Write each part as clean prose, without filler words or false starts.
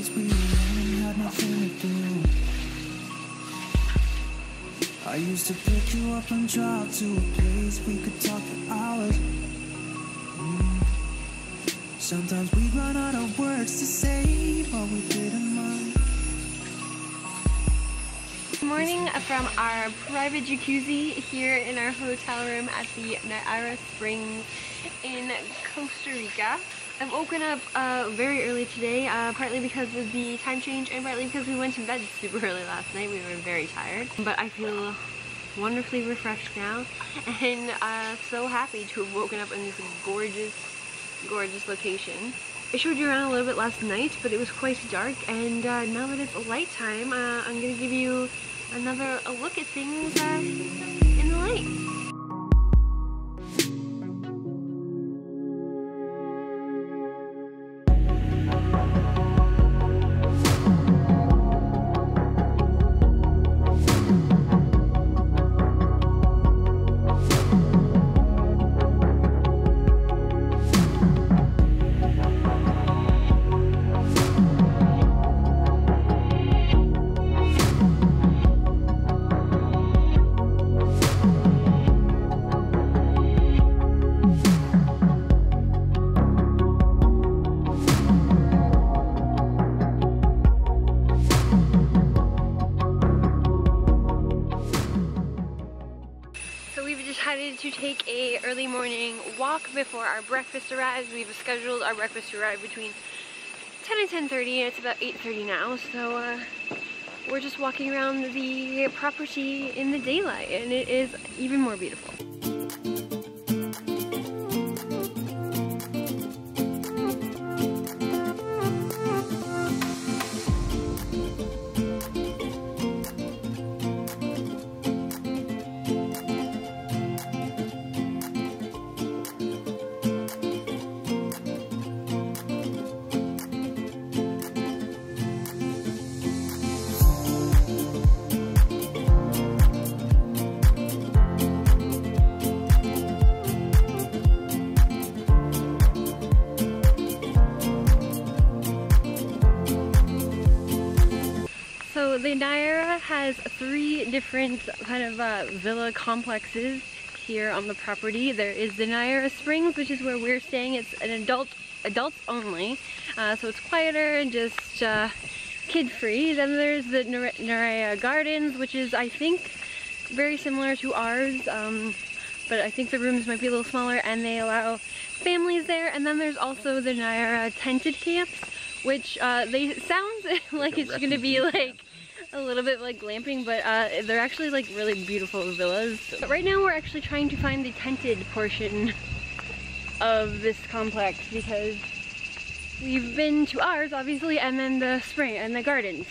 nights we were young and had nothing to do. I used to pick you up and drive to a place we could talk for hours. Sometimes we'd run out of words to say, but we didn't mind. Good morning from our private jacuzzi here in our hotel room at the Nayara Springs in Costa Rica. I've woken up very early today, partly because of the time change and partly because we went to bed super early last night. We were very tired, but I feel wonderfully refreshed now and so happy to have woken up in this gorgeous location. I showed you around a little bit last night, but it was quite dark, and now that it's light time, I'm gonna give you another look at things in the light. To take a early morning walk before our breakfast arrives. We've scheduled our breakfast to arrive between 10 and 10:30, and it's about 8:30 now, so we're just walking around the property in the daylight, and it is even more beautiful. So the Nayara has 3 different kind of villa complexes here on the property. There is the Nayara Springs, which is where we're staying. It's an adults only, so it's quieter and just kid-free. Then there's the Nayara Gardens, which is, I think, very similar to ours, but I think the rooms might be a little smaller, and they allow families there. And then there's also the Nayara tented camps, which they sound like it's going to be like a little bit like glamping, but they're actually like really beautiful villas. But right now we're actually trying to find the tented portion of this complex, because we've been to ours obviously, and then the spring and the gardens,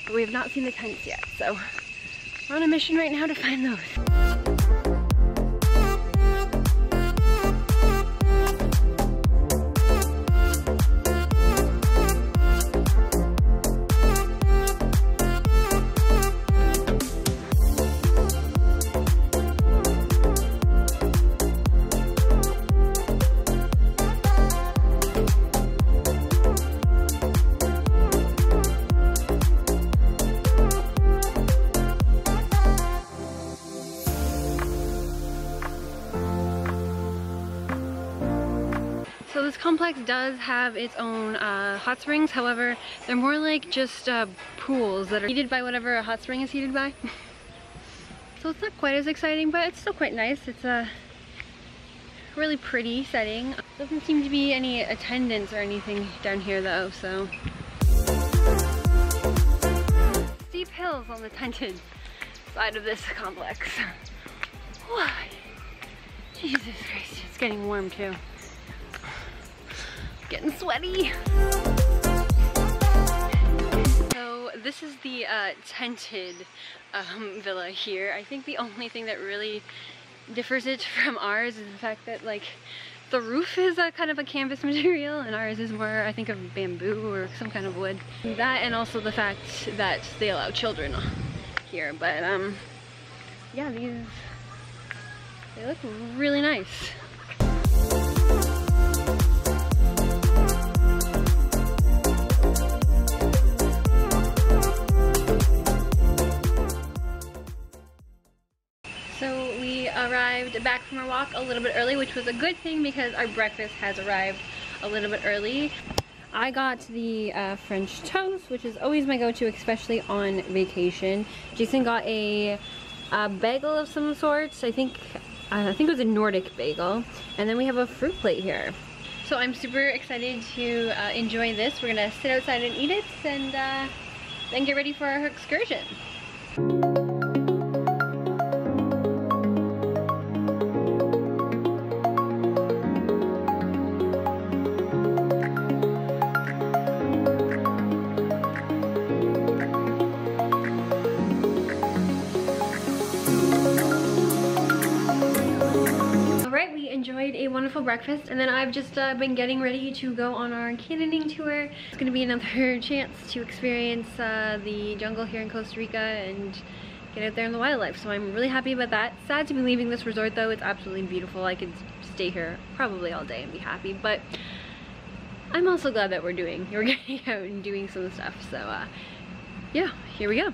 but we have not seen the tents yet. So we're on a mission right now to find those. So this complex does have its own hot springs. However, they're more like just pools that are heated by whatever a hot spring is heated by. So it's not quite as exciting, but it's still quite nice. It's a really pretty setting. Doesn't seem to be any attendants or anything down here though, so. Steep hills on the tented side of this complex. Whoa. Jesus Christ, it's getting warm too. Getting sweaty. So this is the tented villa here. I think the only thing that really differs it from ours is the fact that like the roof is a kind of a canvas material, and ours is more, I think, of bamboo or some kind of wood. That, and also the fact that they allow children here. But yeah, they look really nice. arrived back from our walk a little bit early, which was a good thing because our breakfast has arrived a little bit early. I got the French toast, which is always my go-to, especially on vacation. Jason got a bagel of some sorts. I think it was a Nordic bagel. And then we have a fruit plate here. So I'm super excited to enjoy this. We're gonna sit outside and eat it, and then get ready for our excursion. Enjoyed a wonderful breakfast, and then I've just been getting ready to go on our canyoning tour. It's going to be another chance to experience the jungle here in Costa Rica and get out there in the wildlife, so I'm really happy about that. Sad to be leaving this resort though. It's absolutely beautiful. I could stay here probably all day and be happy, but I'm also glad that we're getting out and doing some stuff. So yeah, here we go.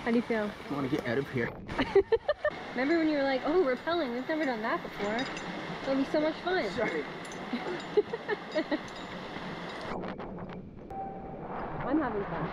How do you feel? I want to get out of here. Remember when you were like, oh, repelling, we've never done that before. It'll be so much fun. Sorry. I'm having fun.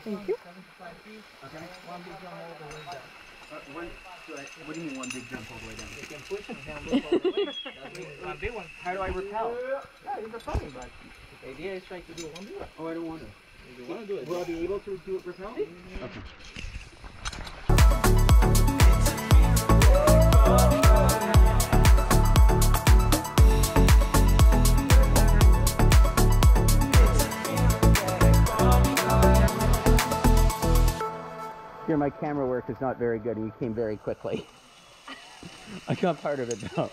Thank you. Okay. One big jump all the way down. What do you mean one big jump all the way down? You can push and down all the way. One big one. How do I repel? Yeah, it's a funny, but the idea is try to do one big one. Oh, I don't want to. You want to do it? Will I be able to do it repel? Okay. Here, my camera work is not very good and you came very quickly. I got part of it though.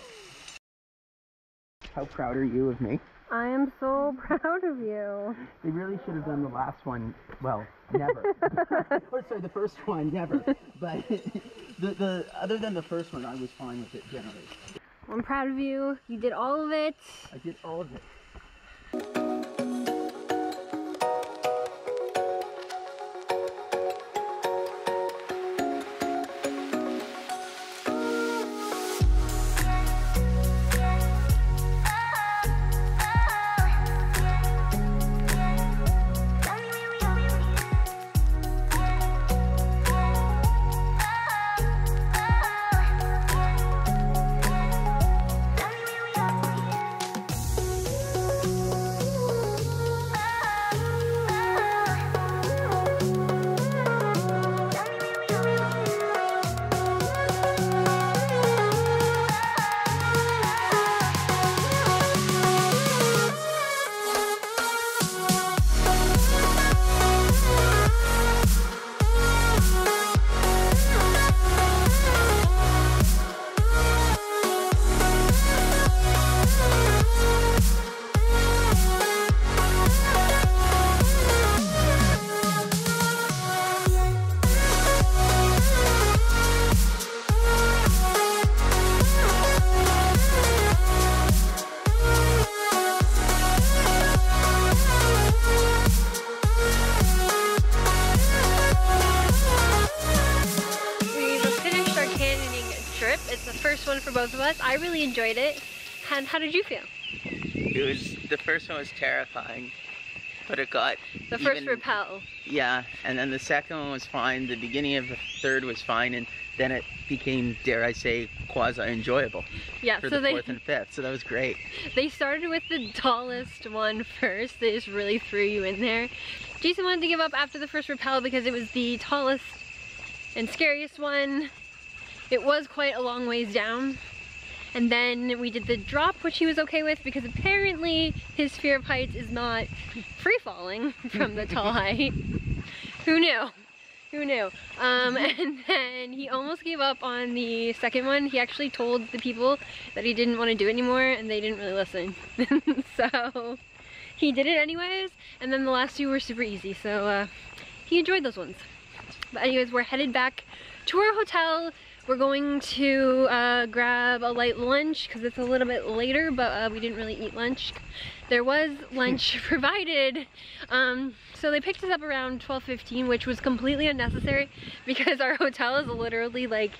How proud are you of me? I am so proud of you. They really should have done the last one. Well, never. Or sorry, the first one, never. But the other than the first one, I was fine with it generally. I'm proud of you. You did all of it. I did all of it. It's the first one for both of us. I really enjoyed it. And how did you feel? The first one was terrifying, but it got the first Repel. Yeah, and then the second one was fine. The beginning of the third was fine, and then it became, dare I say, quasi-enjoyable. Yeah, for so the fourth and fifth. So that was great. They started with the tallest one first. They just really threw you in there. Jason wanted to give up after the first Repel because it was the tallest and scariest one. It was quite a long ways down. And then we did the drop, which he was okay with because apparently his fear of heights is not free falling from the tall height. Who knew? Who knew? And then he almost gave up on the second one. He actually told the people that he didn't want to do it anymore and they didn't really listen. So he did it anyways. And then the last two were super easy. So he enjoyed those ones. But anyways, we're headed back to our hotel. We're going to grab a light lunch because it's a little bit later, but we didn't really eat lunch. There was lunch provided, so they picked us up around 12:15, which was completely unnecessary because our hotel is literally like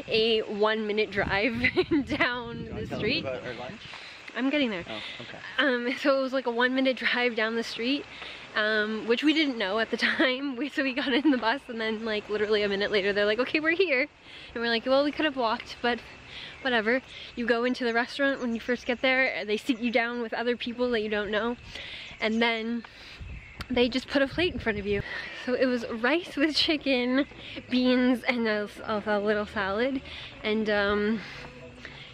a 1-minute drive down the street. About our lunch? I'm getting there. Oh, okay. So it was like a 1-minute drive down the street, which we didn't know at the time. So we got in the bus and then like literally a minute later they're like, okay, we're here. And we're like, well, we could have walked, but whatever. You go into the restaurant when you first get there, they sit you down with other people that you don't know, and then they just put a plate in front of you. So it was rice with chicken, beans, and a little salad. And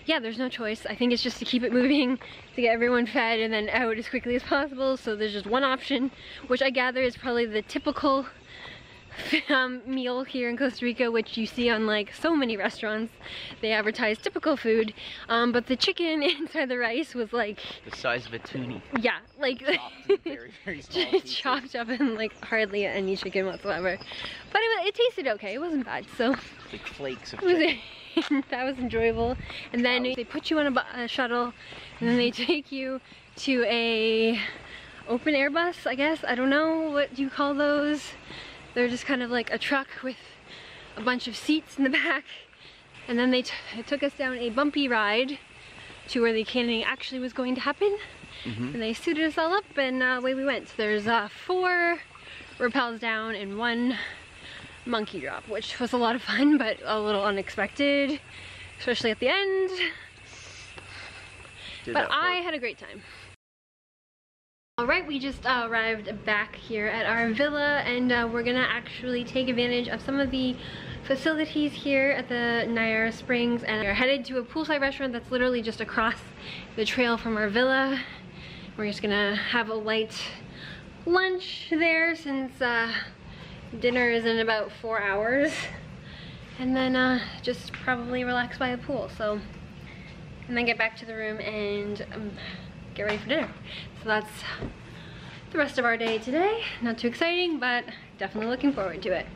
yeah, there's no choice. I think it's just to keep it moving, to get everyone fed and then out as quickly as possible. So there's just one option, which I gather is probably the typical meal here in Costa Rica, which you see on like so many restaurants. They advertise typical food, but the chicken inside the rice was like the size of a toonie. Yeah, like chopped very, very small chopped up and like hardly any chicken whatsoever. But it tasted okay. It wasn't bad. So like flakes of chicken. That was enjoyable. And then they put you on a shuttle, and then they take you to a open air bus, I guess. I don't know what you call those. They're just kind of like a truck with a bunch of seats in the back. And then they took us down a bumpy ride to where the canyoning actually was going to happen. And they suited us all up and away we went. So there's 4 rappels down and 1 monkey drop, which was a lot of fun, but a little unexpected, especially at the end. But I had a great time. Alright, we just arrived back here at our villa, and we're gonna actually take advantage of some of the facilities here at the Nayara Springs, and we're headed to a poolside restaurant that's literally just across the trail from our villa. We're just gonna have a light lunch there since dinner is in about 4 hours, and then just probably relax by the pool. So and then get back to the room and get ready for dinner. So that's the rest of our day today. Not too exciting, but definitely looking forward to it.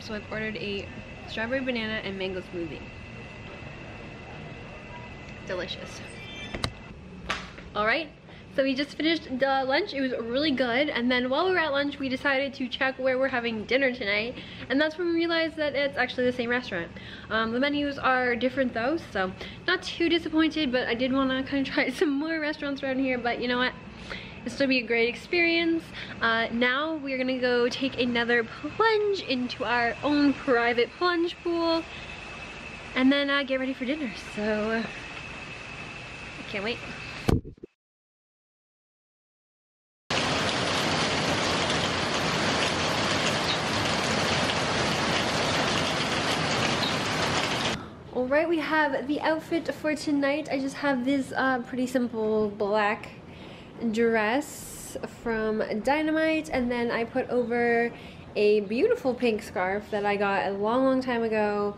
So I've ordered a strawberry banana and mango smoothie. Delicious. Alright, so we just finished the lunch. It was really good, and then while we were at lunch we decided to check where we're having dinner tonight, and that's when we realized that it's actually the same restaurant. The menus are different though, so not too disappointed, but I did want to kind of try some more restaurants around here, but you know what? It'll still be a great experience. Now we're gonna go take another plunge into our own private plunge pool and then get ready for dinner. So I can't wait. Alright, we have the outfit for tonight. I just have this pretty simple black dress from Dynamite, and then I put over a beautiful pink scarf that I got a long time ago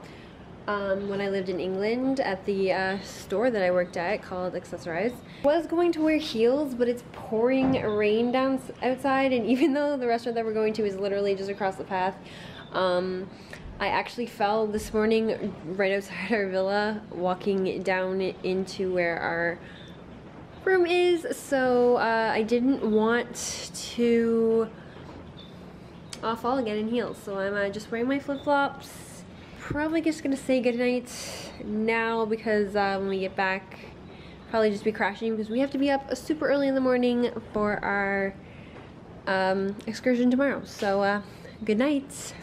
when I lived in England at the store that I worked at called Accessorize. I was going to wear heels, but it's pouring rain down outside, and even though the restaurant that we're going to is literally just across the path, I actually fell this morning right outside our villa walking down into where our room is, so I didn't want to fall again in heels, so I'm just wearing my flip-flops. Probably just gonna say goodnight now because when we get back, probably just be crashing because we have to be up super early in the morning for our excursion tomorrow. So good night.